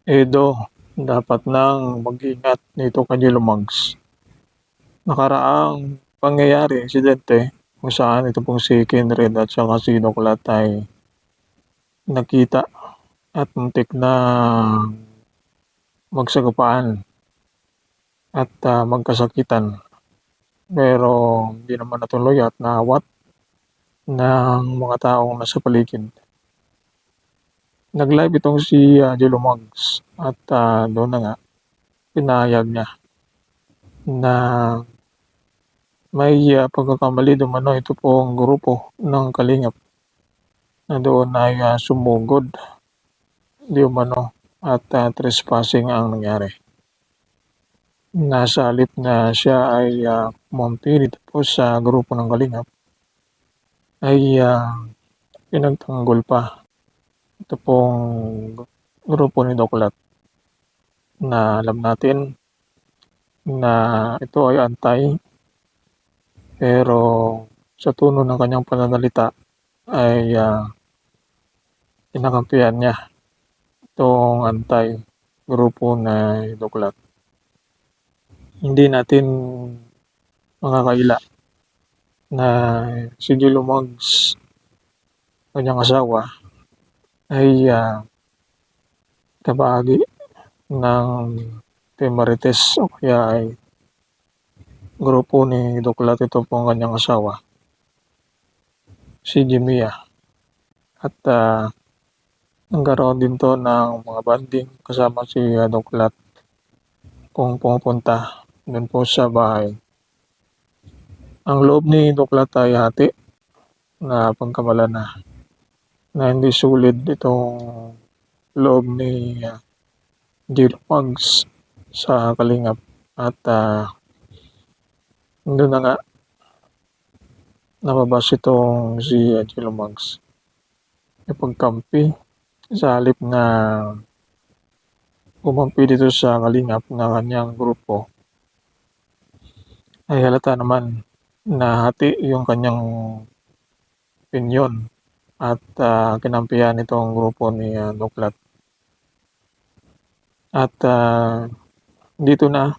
Edo, dapat nang mag-ingat nito kay Lumags. Nakaraang pangyayari, insidente, kung saan ito pong si Kenred at saka si Doklat ay nakita at muntik na magsagupaan at magkasakitan. Pero hindi naman natuloy at naawat ng mga taong nasa paligid. Nag-live itong si Lumags at doon na nga pinahayag niya na may pagkakamali umano ito pong grupo ng Kalingap na doon ay sumugod di umano at trespassing ang nangyari. Nasa halip na siya ay kumampi dito po sa grupo ng Kalingap ay pinagtanggol pa ito pong grupo ni Doklat na alam natin na ito ay antay pero sa tono ng kanyang pananalita ay kinakampihan niya itong antay grupo na Doklat. Hindi natin makakaila na si Lumags, kanyang asawa, ay kabahagi ng Team Marites o kaya ay grupo ni Doklat ito po ang kanyang asawa, si Jimia. At nagkaroon din to ng mga banding kasama si Doklat kung pumupunta dun po sa bahay. Ang loob ni Doklat ay hati na pagkamalan na hindi sulit itong loob ni Lumags sa Kalingap at doon na nga nababas itong si Lumags ipagkampi sa halip na kumampi dito sa Kalingap na kanyang grupo ay halata naman na hati yung kanyang opinyon at kinampihan itong grupo ni Doklat. At dito na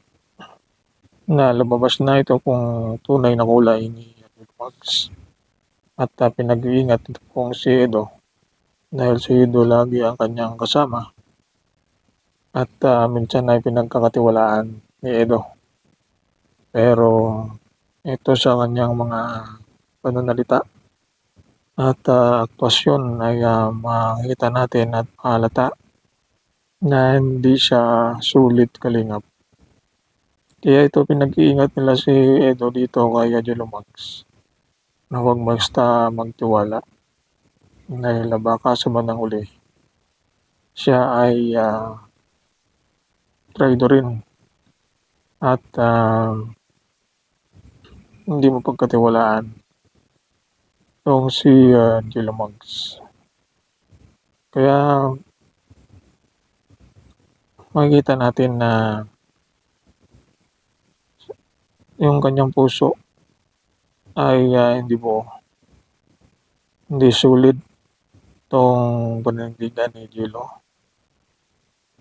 lumabas na ito kung tunay na kulay ni Lumags at pinag-iingat ito kung si Edo dahil si Edo lagi ang kanyang kasama at minsan ay pinagkakatiwalaan ni Edo. Pero ito sa kanyang mga pananalita at aktwasyon ay makikita natin at halata na hindi siya sulit Kalingap. Kaya ito pinag-iingat nila si Edo dito kay Lumags na huwag basta magtiwala dahil baka sa bandang uli siya ay traitor rin at hindi mo pagkatiwalaan itong si Lumags. Kaya makikita natin na yung kanyang puso ay hindi buo. Hindi sulit itong pananindigan ni Jello.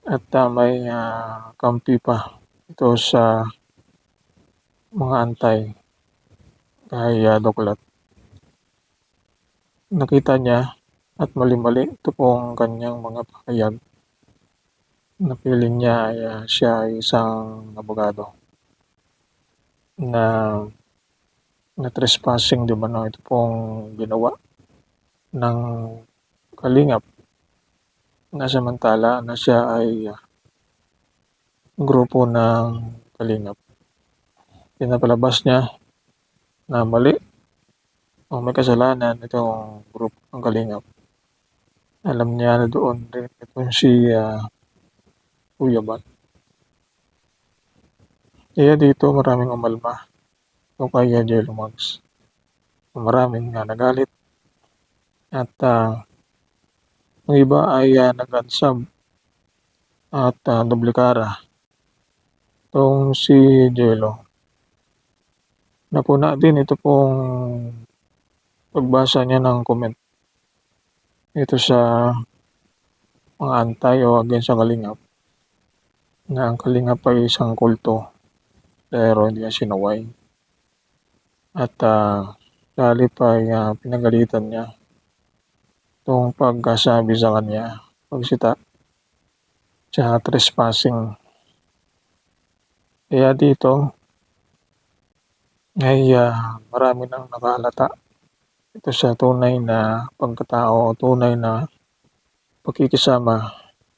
At may kampi pa ito sa mga antay kay Doklat. Nakita niya at mali-mali ito pong kanyang mga pahayag na feeling niya ay siya ay isang abogado na trespassing di ba no? Ito pong ginawa ng Kalingap na samantala na siya ay grupo ng Kalingap. Pinapalabas niya na mali o may kasalanan itong grupo ng Kalingap. Alam niya na doon din itong si Kuya Bat. Kaya dito maraming umalma o kaya Lumags. Maraming nagalit at ang iba ay nag-unsub at dublikara itong si Jello. Napuna din ito pong pagbasa niya ng comment ito sa mga antay o against sa Kalingap na ang Kalingap ay isang kulto pero hindi niya sinaway. At sa halip ay pinagalitan niya itong pagkasabi sa kanya, pagsita, sa trespassing. Kaya dito ay marami nang nakahalata ito sa tunay na pagkatao, tunay na pakikisama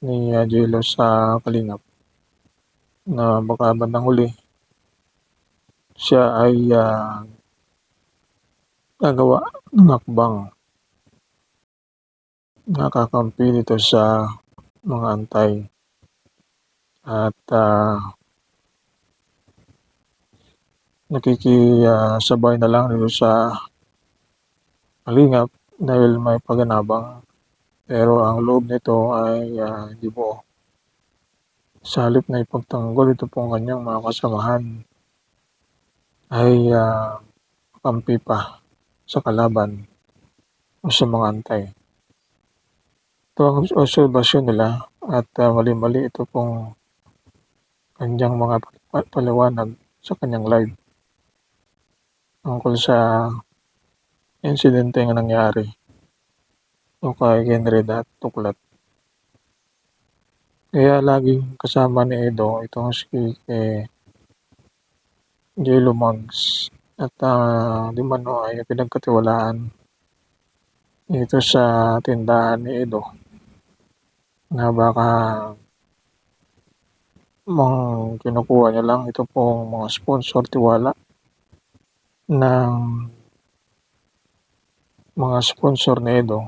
ni Jello sa Kalingap, na baka bandang huli siya ay gagawa ng hakbang nakakampi dito sa mga antay at nakikisabay na lang dito sa Kalingap dahil may paganabang, pero ang loob nito ay hindi buo. Sa halip na ipagtanggol ito pong kanyang mga kasamahan ay kampi pa sa kalaban o sa mga antay. Ito ang obserbasyon nila at mali-mali ito pong kanyang mga paliwanag sa kanyang live tungkol sa insidente nga nangyari o kay Henry at Tuklat. Kaya laging kasama ni Edo itong si Jello Mugs at di mano ay pinagkatiwalaan ito sa tindahan ni Edo na baka kinukuha niya lang ito pong mga sponsor tiwala ng mga sponsor ni Edo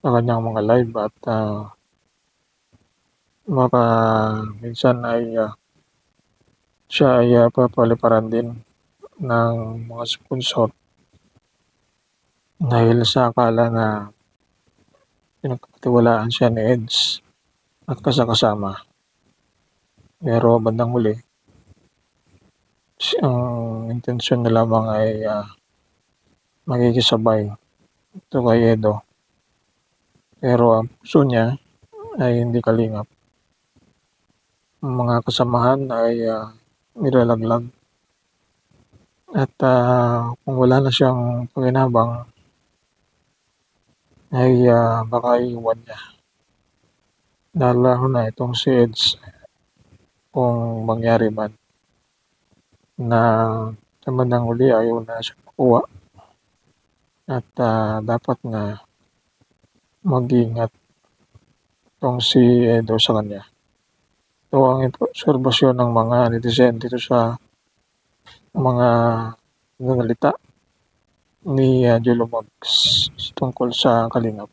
sa kanyang mga live at baka minsan ay siya ay papaliparan din ng mga sponsor dahil sa akala na pinagkatiwalaan siya ni Eds at kasama. Pero bandang huli, ang intensyon na lamang ay makikisabay ito kay Edo. Pero ang puso niya ay hindi Kalingap. Ang mga kasamahan ay nilalaglag. At kung wala na siyang pakinabang, ay baka iwan niya. Lalo na itong si Eds, kung mangyari man na sa bandang huli ayaw na siya makuha. At dapat na mag-ingat itong si Edo sa kanya. Ito ang obserbasyon ng mga netizen dito sa mga nangalita ni Jello Mugs tungkol sa Kalingap.